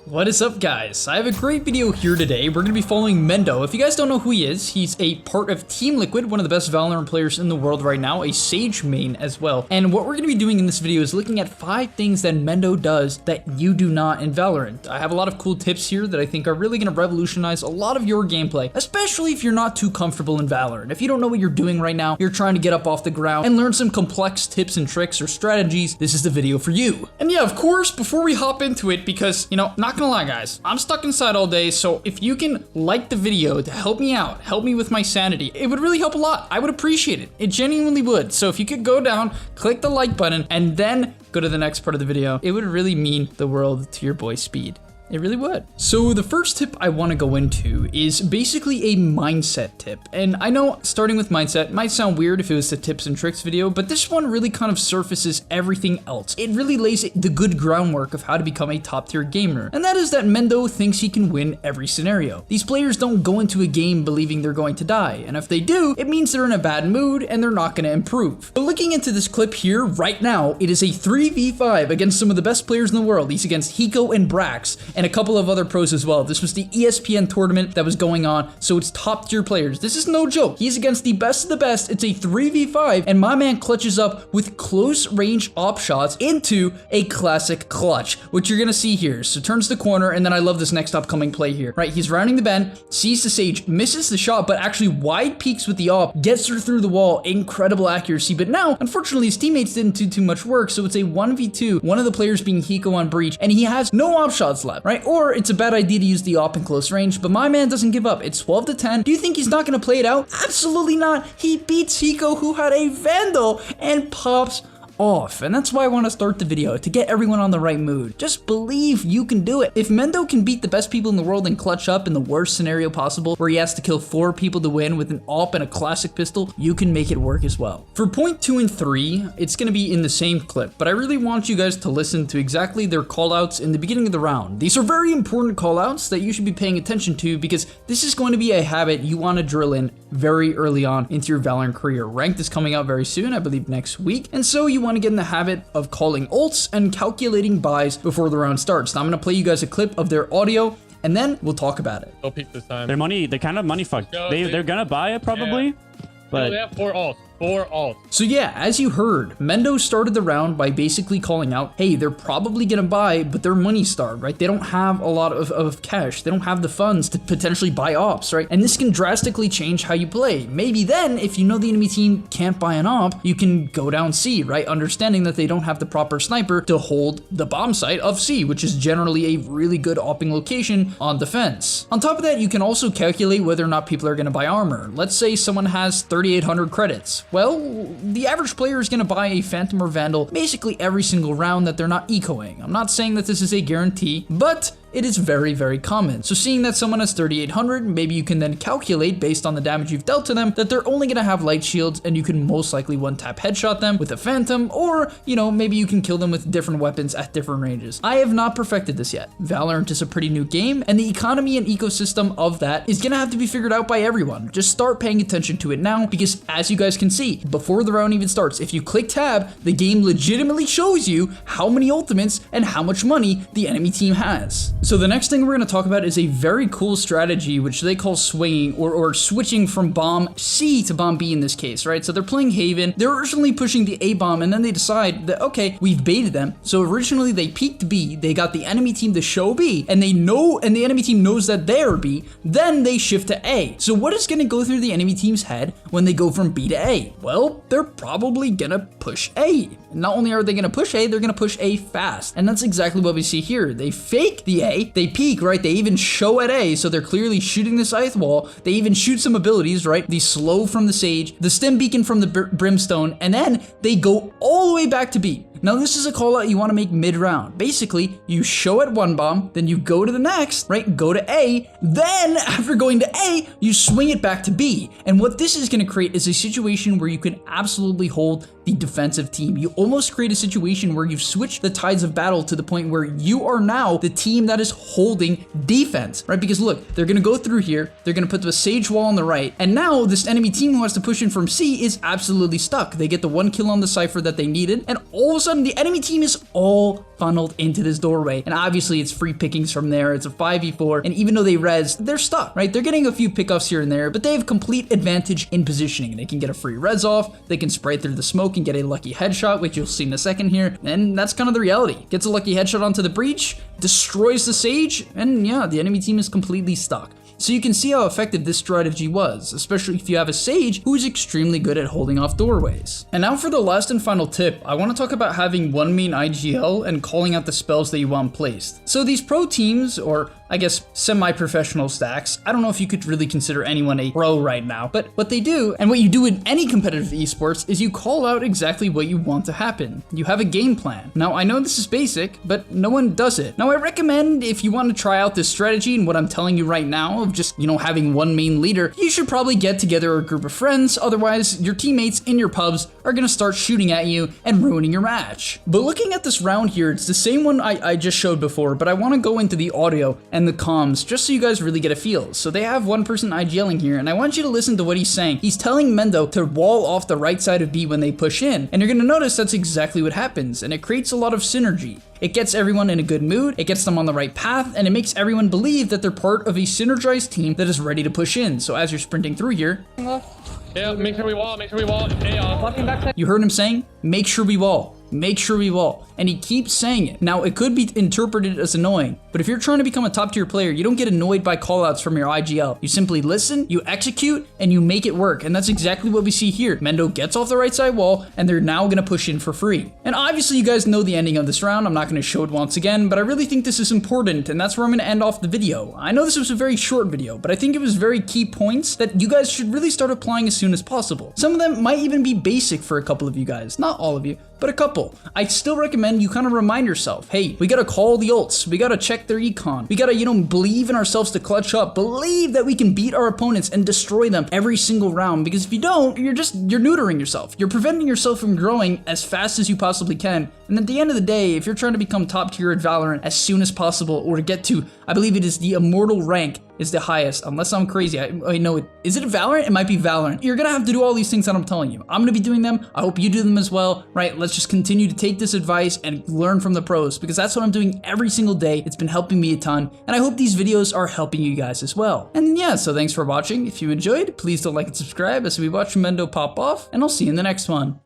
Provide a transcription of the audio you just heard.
What is up, guys? I have a great video here today. We're going to be following Mendo. If you guys don't know who he is, he's a part of Team Liquid, one of the best Valorant players in the world right now, a Sage main as well. And what we're going to be doing in this video is looking at 5 things that Mendo does that you do not in Valorant. I have a lot of cool tips here that I think are really going to revolutionize a lot of your gameplay, especially if you're not too comfortable in Valorant. If you don't know what you're doing right now, you're trying to get up off the ground and learn some complex tips and tricks or strategies, this is the video for you. And yeah, of course, before we hop into it, because, you know, not gonna lie, guys, I'm stuck inside all day, so if you can like the video to help me out, help me with my sanity, it would really help a lot. I would appreciate it. It genuinely would. So if you could go down, click the like button, and then go to the next part of the video, it would really mean the world to your boy Speed. It really would. So the first tip I want to go into is basically a mindset tip. And I know starting with mindset might sound weird if it was the tips and tricks video, but this one really kind of surfaces everything else. It really lays the good groundwork of how to become a top tier gamer. And that is that Mendo thinks he can win every scenario. These players don't go into a game believing they're going to die. And if they do, it means they're in a bad mood and they're not going to improve. But looking into this clip here right now, it is a 3v5 against some of the best players in the world. He's against Hiko and Brax, and a couple of other pros as well. This was the ESPN tournament that was going on, so it's top tier players. This is no joke. He's against the best of the best. It's a 3v5, and my man clutches up with close range op shots into a classic clutch, which you're gonna see here. So turns the corner, and then I love this next upcoming play here. Right, he's rounding the bend, sees the Sage, misses the shot, but actually wide peeks with the op, gets her through the wall. Incredible accuracy, but now, unfortunately, his teammates didn't do too much work, so it's a 1v2, one of the players being Hiko on breach, and he has no op shots left, right? Or it's a bad idea to use the op in close range, but my man doesn't give up. It's 12 to 10. Do you think he's not going to play it out? Absolutely not. He beats Hiko, who had a Vandal, and pops off. And that's why I want to start the video, to get everyone on the right mood. Just believe you can do it. If Mendo can beat the best people in the world and clutch up in the worst scenario possible, where he has to kill 4 people to win with an op and a classic pistol, you can make it work as well. For point 2 and 3, it's going to be in the same clip, but I really want you guys to listen to exactly their callouts in the beginning of the round. These are very important callouts that you should be paying attention to, because this is going to be a habit you want to drill in very early on into your Valorant career. Ranked is coming out very soon, I believe next week, and so you want to get in the habit of calling ults and calculating buys before the round starts. Now I'm going to play you guys a clip of their audio, and then we'll talk about it. No peek this time. They're kind of money fucked. They're gonna buy it probably, but they have 4 ults. 4 ults. So yeah, as you heard, Mendo started the round by basically calling out, hey, they're probably gonna buy, but they're money starved, right? They don't have a lot of cash. They don't have the funds to potentially buy ops, right? And this can drastically change how you play. Maybe then, if you know the enemy team can't buy an op, you can go down C, right? Understanding that they don't have the proper sniper to hold the bomb site of C, which is generally a really good opping location on defense. On top of that, you can also calculate whether or not people are gonna buy armor. Let's say someone has 3,800 credits. Well, the average player is going to buy a Phantom or Vandal basically every single round that they're not ecoing. I'm not saying that this is a guarantee, but it is very, very common. So seeing that someone has 3,800, maybe you can then calculate based on the damage you've dealt to them that they're only going to have light shields, and you can most likely one-tap headshot them with a Phantom, or, you know, maybe you can kill them with different weapons at different ranges. I have not perfected this yet. Valorant is a pretty new game, and the economy and ecosystem of that is going to have to be figured out by everyone. Just start paying attention to it now, because as you guys can see, before the round even starts, if you click tab, the game legitimately shows you how many ultimates and how much money the enemy team has. So the next thing we're going to talk about is a very cool strategy, which they call swinging, or switching from bomb C to bomb B in this case, right? So they're playing Haven, they're originally pushing the A bomb, and then they decide that, okay, we've baited them. So originally they peeked B, they got the enemy team to show B, and the enemy team knows that they're B, then they shift to A. So what is going to go through the enemy team's head when they go from B to A? Well, they're probably going to push A. Not only are they going to push A, they're going to push A fast. And that's exactly what we see here. They fake the A, they peek, right? They even show at A, so they're clearly shooting the Scythe wall. They even shoot some abilities, right? The slow from the Sage, the stim beacon from the Brimstone, and then they go all the way back to B. Now this is a call out you want to make mid-round. Basically, you show at one bomb, then you go to the next, right? Go to A, then after going to A, you swing it back to B. And what this is going to create is a situation where you can absolutely hold the defensive team. You almost create a situation where you've switched the tides of battle to the point where you are now the team that is holding defense, right? Because look, they're going to go through here, they're going to put the Sage wall on the right, and now this enemy team who has to push in from C is absolutely stuck. They get the 1 kill on the Cypher that they needed, and all of a sudden the enemy team is all funneled into this doorway. And obviously it's free pickings from there. It's a 5v4. And even though they res, they're stuck, right? They're getting a few pickoffs here and there, but they have complete advantage in positioning. They can get a free res off. They can spray through the smoke and get a lucky headshot, which you'll see in a second here. And that's kind of the reality. Gets a lucky headshot onto the breach, destroys the Sage, and yeah, the enemy team is completely stuck. So you can see how effective this strategy was, especially if you have a Sage who is extremely good at holding off doorways. And now for the last and final tip, I want to talk about having one main IGL and calling out the spells that you want placed. So these pro teams, or I guess semi-professional stacks, I don't know if you could really consider anyone a pro right now, but what they do, and what you do in any competitive esports, is you call out exactly what you want to happen. You have a game plan. Now I know this is basic, but no one does it. Now I recommend if you want to try out this strategy and what I'm telling you right now of just, having one main leader, you should probably get together a group of friends, otherwise your teammates in your pubs are gonna start shooting at you and ruining your match. But looking at this round here, it's the same one I just showed before, but I want to go into the audio and the comms just so you guys really get a feel. So they have one person IGLing here, and I want you to listen to what he's saying. He's telling Mendo to wall off the right side of B when they push in, and you're gonna notice that's exactly what happens, and it creates a lot of synergy. It gets everyone in a good mood, it gets them on the right path, and it makes everyone believe that they're part of a synergized team that is ready to push in. So as you're sprinting through here, Yeah, make sure we wall. A off. you heard him saying, make sure we wall. Make sure we wall. And he keeps saying it. Now, it could be interpreted as annoying, but if you're trying to become a top tier player, you don't get annoyed by callouts from your IGL. You simply listen, you execute, and you make it work. And that's exactly what we see here. Mendo gets off the right side wall, and they're now gonna push in for free. And obviously, you guys know the ending of this round. I'm not gonna show it once again, but I really think this is important, and that's where I'm gonna end off the video. I know this was a very short video, but I think it was very key points that you guys should really start applying as soon as possible. Some of them might even be basic for a couple of you guys. Not all of you, but a couple. I still recommend you kind of remind yourself, hey, we gotta call the ults, we gotta check their econ, we gotta, believe in ourselves to clutch up, believe that we can beat our opponents and destroy them every single round, because if you don't, you're neutering yourself. You're preventing yourself from growing as fast as you possibly can. And at the end of the day, if you're trying to become top tier at Valorant as soon as possible, or to get to, I believe it is the Immortal rank is the highest, unless I'm crazy. I know it. Is it Valorant? It might be Valorant. You're gonna have to do all these things that I'm telling you. I'm gonna be doing them. I hope you do them as well, right? Let's just continue to take this advice and learn from the pros, because that's what I'm doing every single day. It's been helping me a ton, and I hope these videos are helping you guys as well. And yeah, so thanks for watching. If you enjoyed, please don't like and subscribe as we watch Mendo pop off, and I'll see you in the next one.